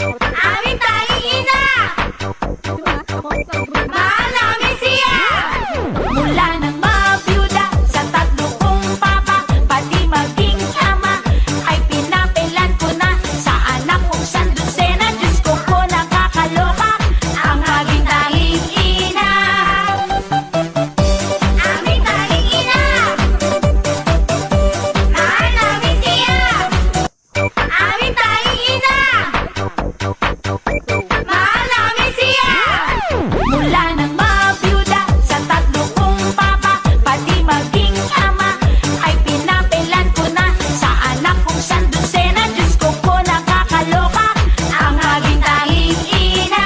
Aming tanging ina! Mahal namin siya! Mula nang mabiyuda sa tatlo kong papa, pati maging ama, ay pinapilan ko na sa anak kong sandusena. Diyos ko po nakakaloka ang aking tanging ina. Aming tanging ina! Mahal namin siya! Aming tanging ina! Mahal namin siya! Mula nang mabiyuda sa tatlo kong papa, pati maging ama, ay pinapilan ko na sa anak kong sandusena. Diyos ko po nakakaloka ang aking tanging ina.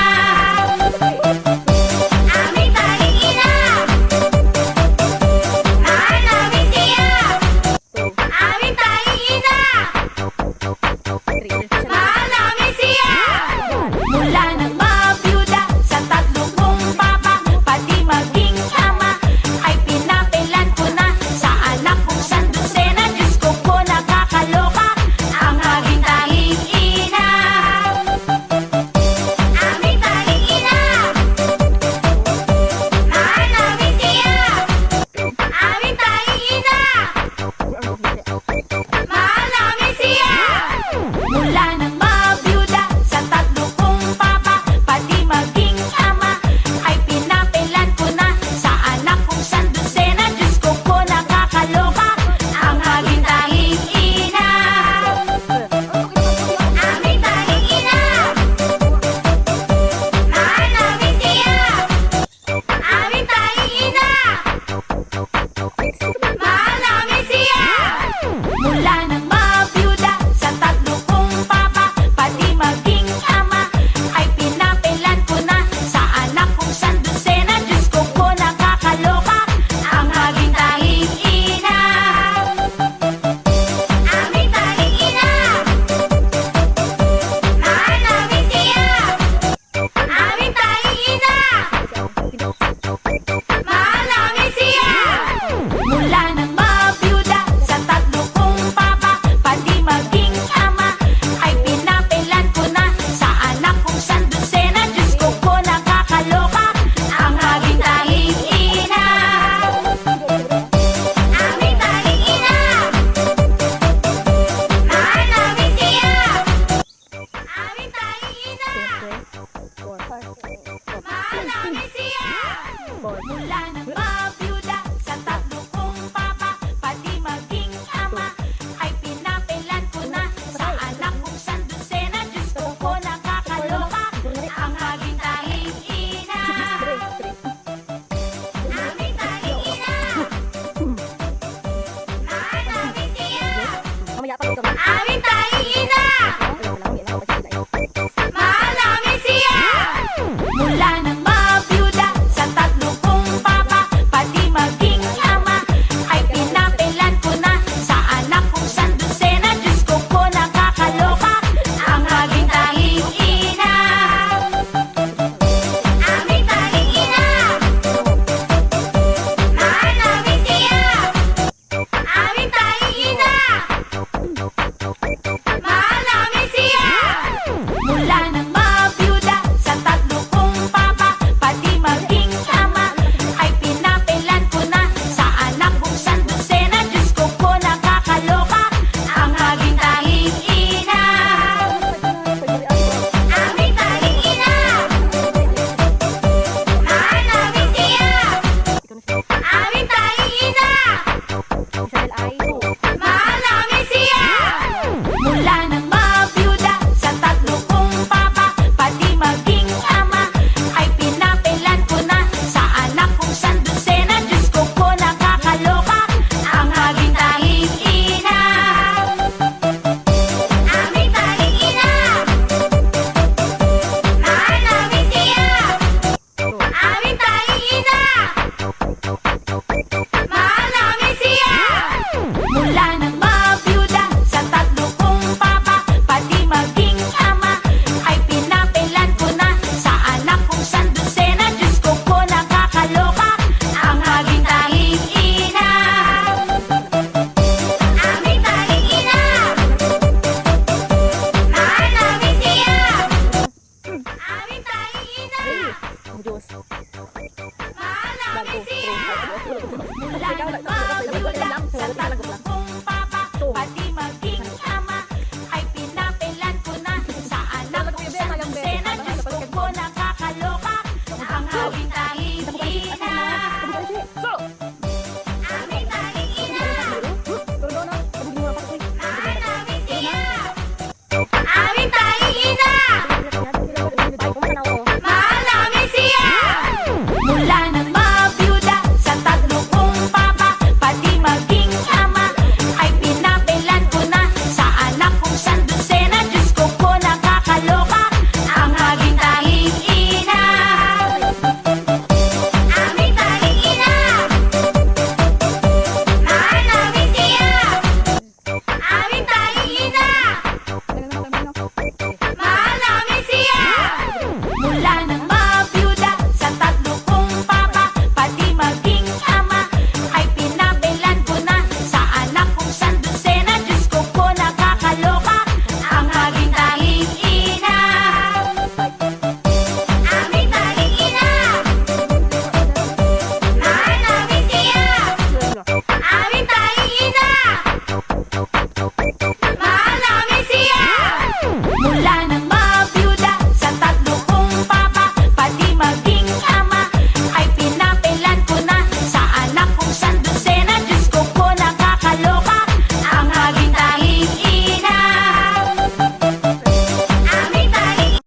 Aming tanging ina! Mahal namin siya! Aming tanging ina! Mahal namin siya! Mula nang mabiyuda sa tatlo kong papa, pati maging ama, ay pinapilan ko na sa anak kong sandusena. Diyos ko po nakakaloka ang aking tanging ina. Aming tanging ina! Mahal namin siya! Aming tanging ina! Mahal namin siya! Mula nang mabiyuda sa tatlo kong papa, pati maging ama, ay pinapilan ko na sa anak kong sandusena. Diyos ko po nakakaloka ang aking tanging ina. Aming tanging ina! Mahal namin siya! Aming tanging ina! Mahal namin siya! Mula nang mabiyuda sa tatlo kong papa, pati maging ama, ay pinapilan ko na sa anak kong sandusena. Diyos ko po nakakaloka ang aking tanging ina. Aming tanging ina! Mahal namin siya! Aming tanging ina! Mahal namin siya! Mula nang mabiyuda sa tatlo kong papa, pati maging ama, ay pinapilan ko na sa anak kong sandusena. Diyos ko po nakakaloka ang aking tanging ina. Aming tanging ina! Mahal namin siya! Aming tanging ina! Mahal namin siya! Mula nang mabiyuda sa tatlo kong papa, pati maging ama, ay pinapilan ko na sa anak kong sandusena. Diyos ko po nakakaloka ang aking tanging ina. Aming tanging ina! Mahal namin siya! Aming tanging ina! Mahal namin siya! Mula nang mabiyuda sa tatlo kong papa, pati maging ama, ay pinapilan ko na sa anak kong sandusena. Diyos ko po nakakaloka ang aking tanging ina. Aming tanging ina! Mahal namin siya! Aming tanging ina!